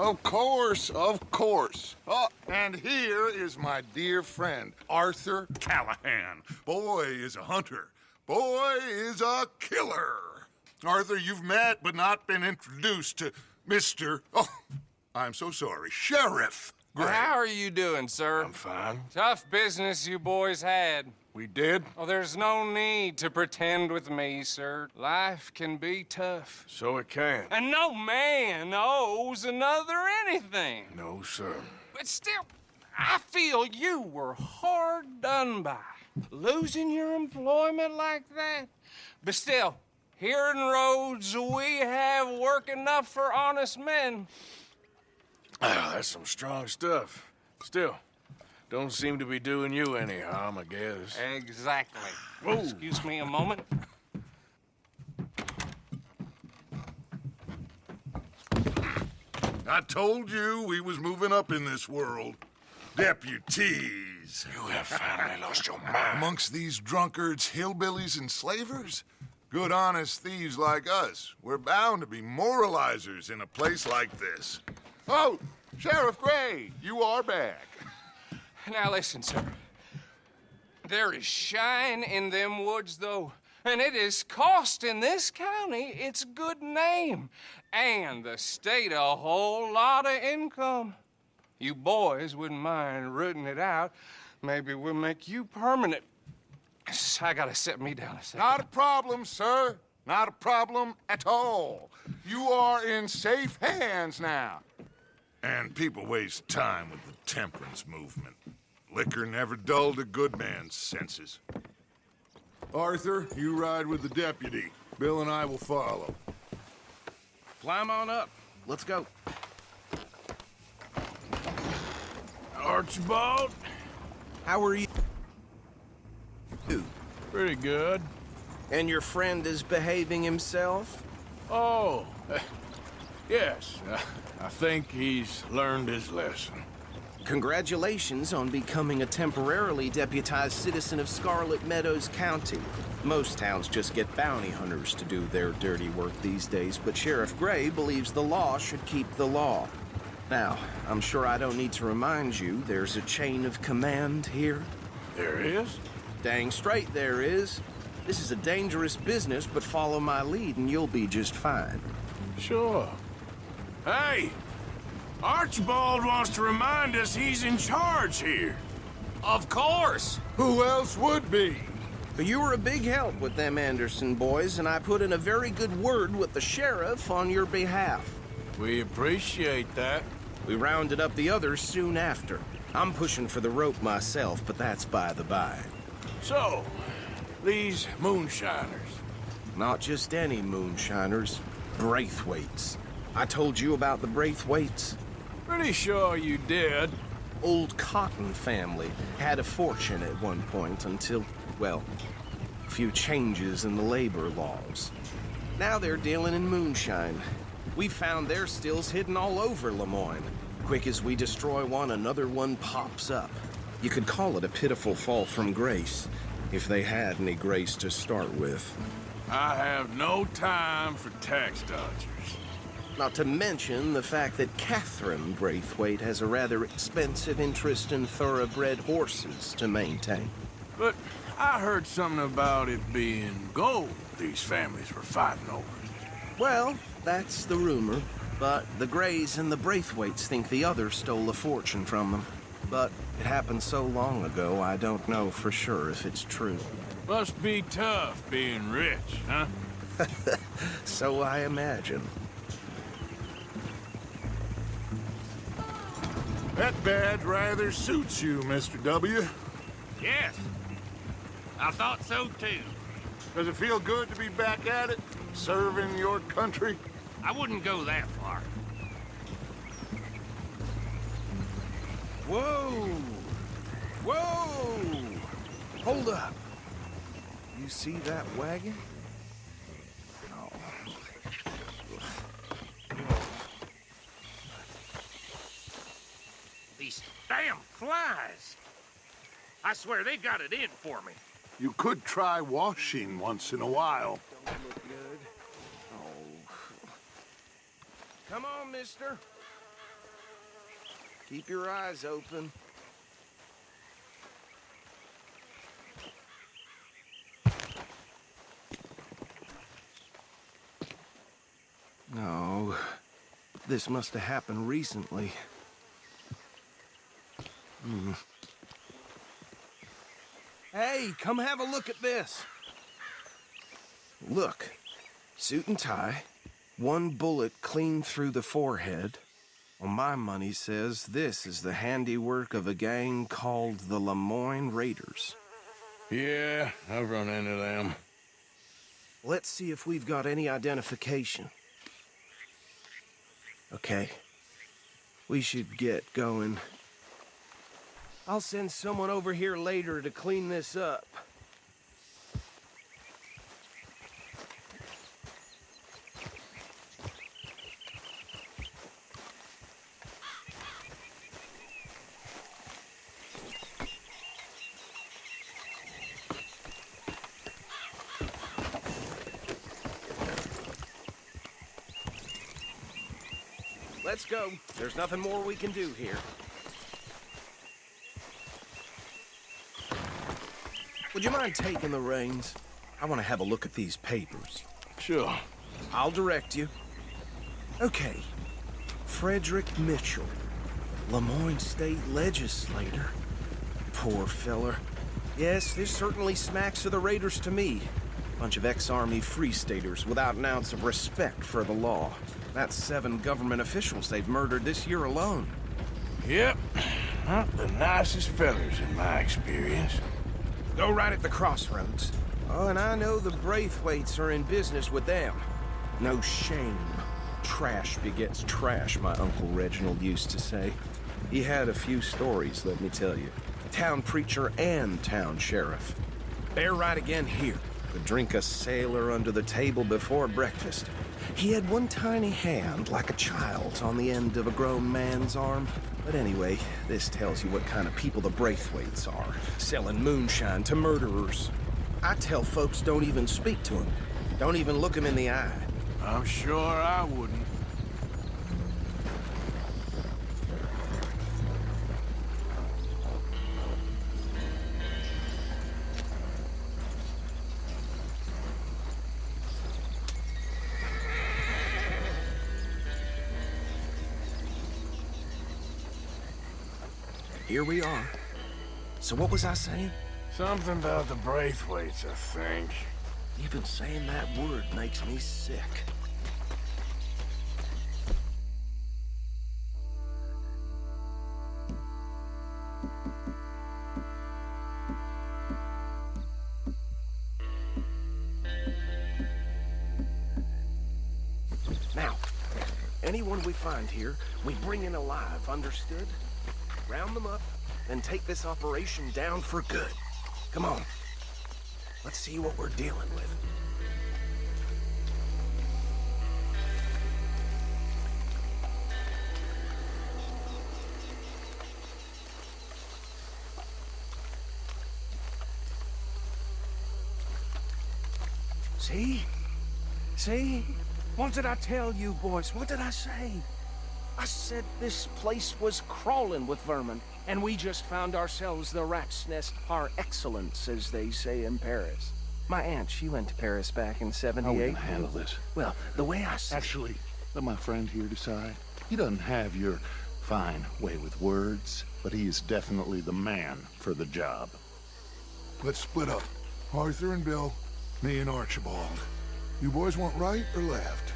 Of course, of course. Oh, and here is my dear friend, Arthur Callahan. Boy is a hunter. Boy is a killer. Arthur, you've met but not been introduced to Mr. Oh, I'm so sorry, Sheriff Gray. How are you doing, sir? I'm fine. Tough business you boys had. We did? Oh, there's no need to pretend with me, sir. Life can be tough. So it can. And no man owes another anything. No, sir. But still, I feel you were hard done by. Losing your employment like that. But still, here in Rhodes, we have work enough for honest men. That's some strong stuff. Still, don't seem to be doing you any harm, I guess. Exactly. Whoa. Excuse me a moment. I told you we was moving up in this world. Deputies. You have finally lost your mind. Amongst these drunkards, hillbillies, and slavers? Good, honest thieves like us. We're bound to be moralizers in a place like this. Oh, Sheriff Gray, you are back. Now listen, sir. There is shine in them woods, though, and it is costing this county its good name and the state a whole lot of income. You boys wouldn't mind rooting it out. Maybe we'll make you permanent. I gotta sit me down a second. Not a problem, sir. Not a problem at all. You are in safe hands now. And people waste time with the temperance movement. Liquor never dulled a good man's senses. Arthur, you ride with the deputy. Bill and I will follow. Climb on up. Let's go. Archibald? How are you? Pretty good. And your friend is behaving himself? Oh, yes. I think he's learned his lesson. Congratulations on becoming a temporarily deputized citizen of Scarlet Meadows County. Most towns just get bounty hunters to do their dirty work these days, but Sheriff Gray believes the law should keep the law. Now, I'm sure I don't need to remind you there's a chain of command here. There is? Dang straight there is. This is a dangerous business, but follow my lead and you'll be just fine. Sure. Hey! Archibald wants to remind us he's in charge here. Of course. Who else would be? But you were a big help with them Anderson boys, and I put in a very good word with the sheriff on your behalf. We appreciate that. We rounded up the others soon after. I'm pushing for the rope myself, but that's by the by. So, these moonshiners. Not just any moonshiners, Braithwaites. I told you about the Braithwaites. Pretty sure you did. Old Cotton family had a fortune at one point until, well, a few changes in the labor laws. Now they're dealing in moonshine. We found their stills hidden all over Lemoyne. Quick as we destroy one, another one pops up. You could call it a pitiful fall from grace, if they had any grace to start with. I have no time for tax dodgers. Not to mention the fact that Catherine Braithwaite has a rather expensive interest in thoroughbred horses to maintain. But I heard something about it being gold these families were fighting over. Well, that's the rumor. But the Grays and the Braithwaites think the others stole a fortune from them. But it happened so long ago, I don't know for sure if it's true. Must be tough being rich, huh? So I imagine. That badge rather suits you, Mr. W. Yes. I thought so, too. Does it feel good to be back at it, serving your country? I wouldn't go that far. Whoa! Whoa! Hold up. You see that wagon? Oh. These damn flies. I swear they got it in for me. You could try washing once in a while. Don't look good. Oh. Come on, mister. Keep your eyes open. No, this must have happened recently. Hey, come have a look at this. Look, suit and tie, one bullet clean through the forehead. Well, my money says this is the handiwork of a gang called the Lemoyne Raiders. Yeah, I've run into them. Let's see if we've got any identification. Okay, we should get going. I'll send someone over here later to clean this up. Let's go. There's nothing more we can do here. Would you mind taking the reins? I want to have a look at these papers. Sure. I'll direct you. Okay. Frederick Mitchell, Lemoyne State Legislator. Poor feller. Yes, this certainly smacks of the Raiders to me. Bunch of ex-Army Free Staters without an ounce of respect for the law. That's 7 government officials they've murdered this year alone. Yep. Not the nicest fellers in my experience. Go right at the crossroads. Oh, and I know the Braithwaites are in business with them. No shame. Trash begets trash, my Uncle Reginald used to say. He had a few stories, let me tell you. Town preacher and town sheriff. Bear right again here. Could drink a sailor under the table before breakfast. He had one tiny hand, like a child's, on the end of a grown man's arm. But anyway, this tells you what kind of people the Braithwaites are. Selling moonshine to murderers. I tell folks don't even speak to them. Don't even look them in the eye. I'm sure I wouldn't. Here we are. So what was I saying? Something about the Braithwaites, I think. Even saying that word makes me sick. Now, anyone we find here, we bring in alive, understood? Round them up, then take this operation down for good. Come on. Let's see what we're dealing with. See? See? What did I tell you, boys? What did I say? I said this place was crawling with vermin, and we just found ourselves the rat's nest par excellence, as they say in Paris. My aunt, she went to Paris back in How are we '78. gonna handle this? Well, the way I see Actually, let my friend here decide. He doesn't have your fine way with words, but he is definitely the man for the job. Let's split up. Arthur and Bill, me and Archibald. You boys want right or left?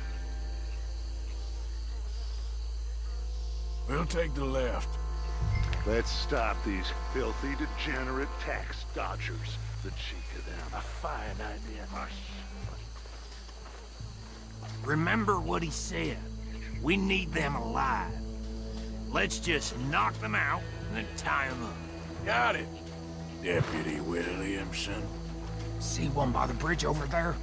We'll take the left. Let's stop these filthy, degenerate tax dodgers. The cheek of them. A fine idea. Remember what he said. We need them alive. Let's just knock them out and then tie them up. Got it, Deputy Williamson. See one by the bridge over there?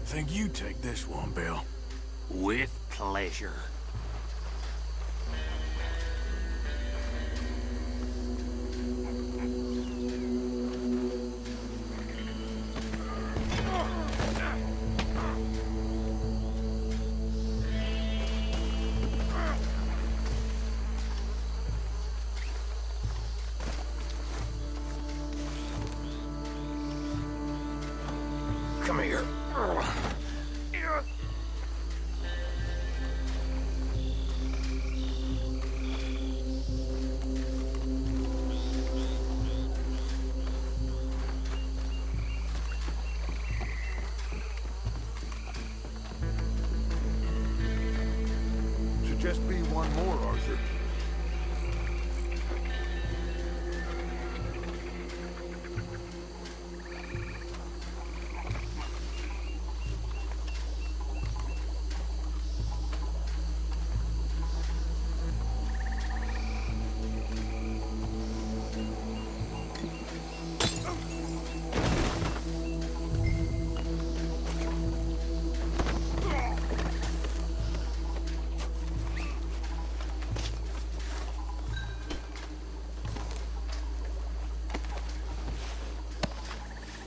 Think you take this one, Bill. With pleasure. Come here. Should just be one more, Arthur.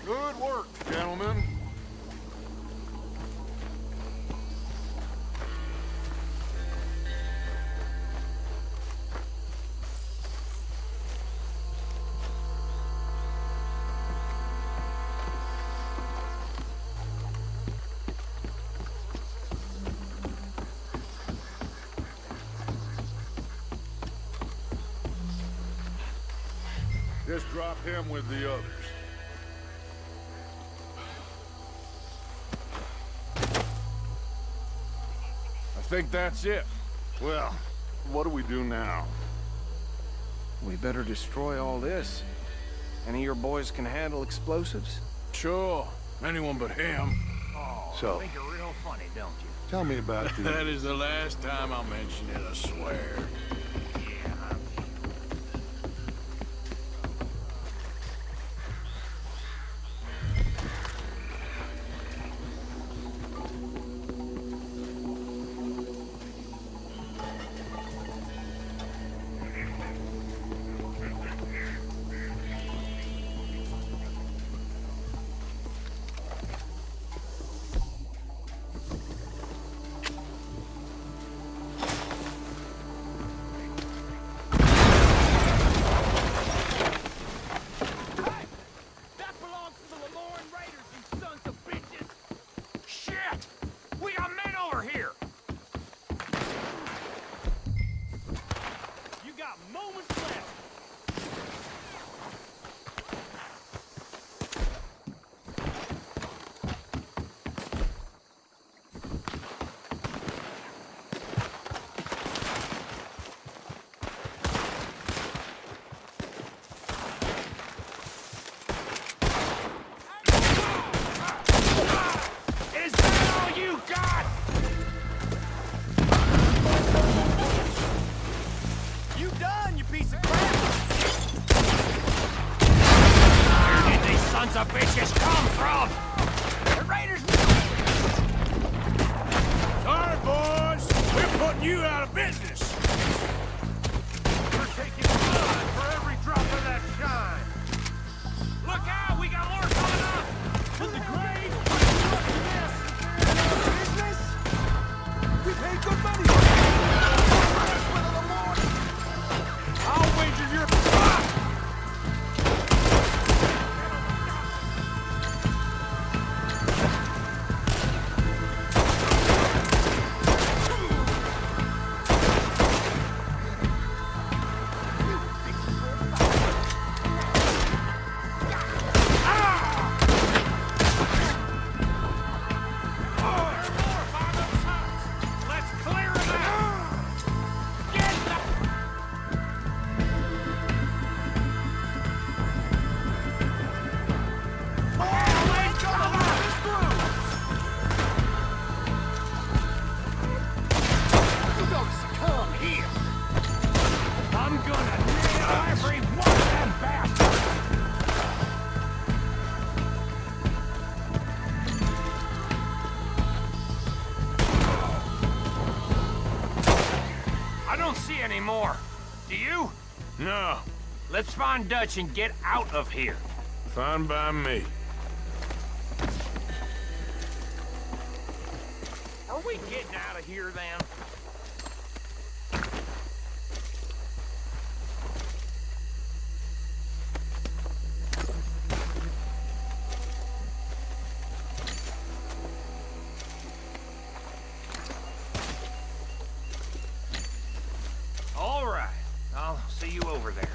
Good work, gentlemen. Just drop him with the others. I think that's it. Well, what do we do now? We better destroy all this. Any of your boys can handle explosives? Sure. Anyone but him. Oh, So- think you're real funny, don't you? Tell me about the... That is the last time I'll mention it, I swear. Yeah, No, Let's find Dutch and get out of here. fine by me. Are we getting out of here then? All right. I'll see you over there.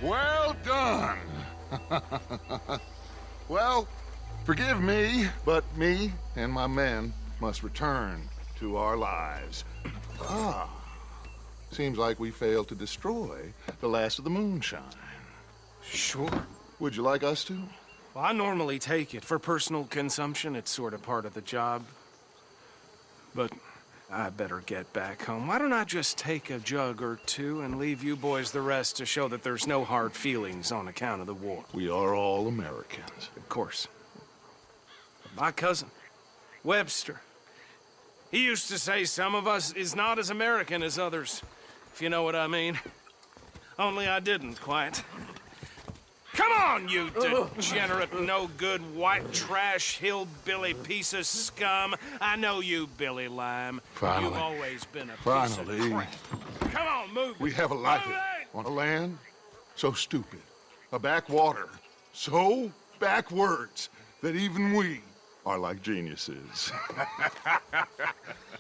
Well done. Well, forgive me, but me and my men must return to our lives. Ah, seems like we failed to destroy the last of the moonshine. Sure. Would you like us to? Well, I normally take it. For personal consumption, it's sort of part of the job. But I better get back home. Why don't I just take a jug or two and leave you boys the rest to show that there's no hard feelings on account of the war? We are all Americans. Of course. My cousin, Webster, he used to say some of us is not as American as others, if you know what I mean. Only I didn't quite. Come on, you degenerate, no-good, white trash, hillbilly piece of scum. I know you, Billy Lime. Finally. You've always been a piece Finally. of crap. Come on, move it. We have a life Move it! on a land so stupid, a backwater so backwards that even we are like geniuses.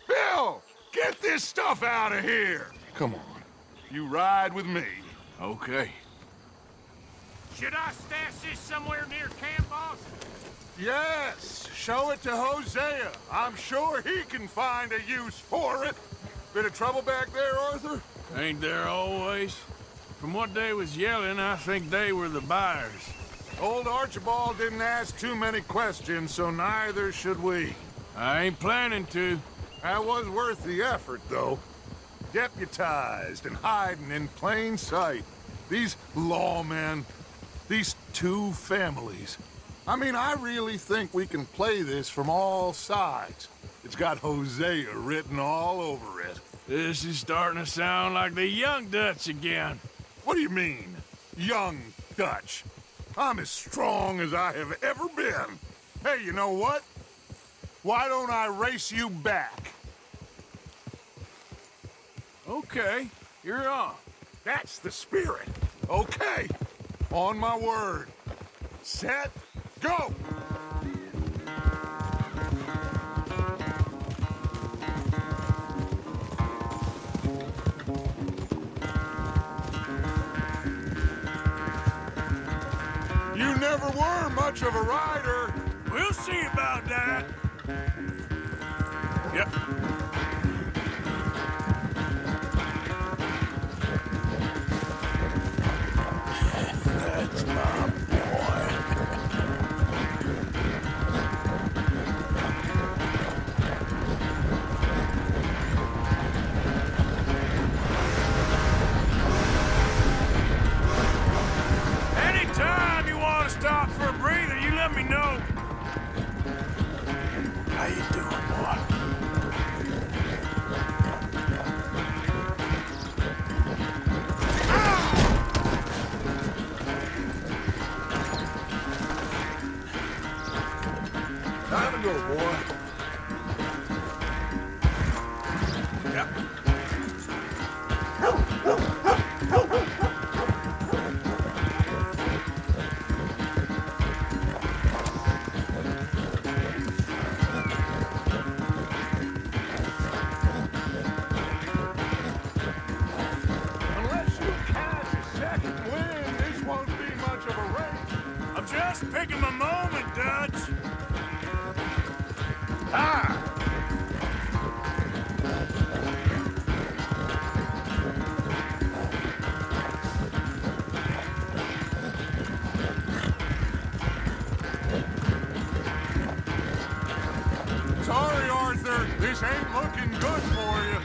Bill, get this stuff out of here. Come on, you ride with me. Okay. Should I stash this somewhere near camp, boss? Yes, show it to Hosea. I'm sure he can find a use for it. Bit of trouble back there, Arthur? Ain't there always? From what they was yelling, I think they were the buyers. Old Archibald didn't ask too many questions, so neither should we. I ain't planning to. That was worth the effort, though. Deputized and hiding in plain sight. These lawmen, these two families. I mean, I really think we can play this from all sides. It's got Hosea written all over it. This is starting to sound like the young Dutch again. What do you mean, young Dutch? I'm as strong as I have ever been. Hey, you know what? Why don't I race you back? Okay, you're on. That's the spirit. Okay, on my word. Set, go! You never were much of a rider. We'll see about that. Yep. That's my boy. Anytime you want to stop for a breather, you let me know. How you doing, boy? Time to go, boy. Yep. Unless you catch a second wind, this won't be much of a race. I'm just picking my moment, Dutch. Sorry, Arthur. This ain't looking good for you.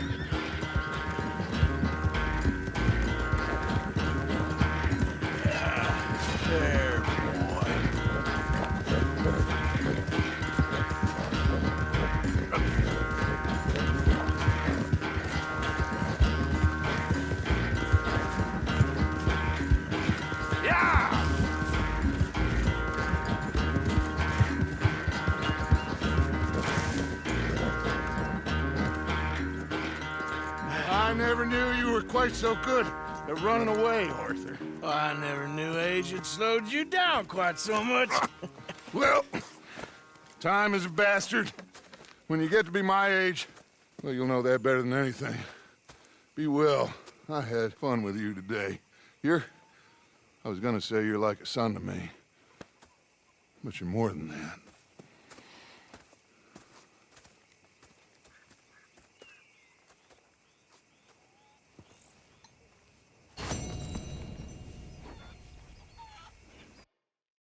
There, boy. Yeah! I never knew you were quite so good at running away, Arthur. I never knew age had slowed you down quite so much. Well, time is a bastard. When you get to be my age, well, you'll know that better than anything. Be well. I had fun with you today. I was gonna say you're like a son to me, but you're more than that.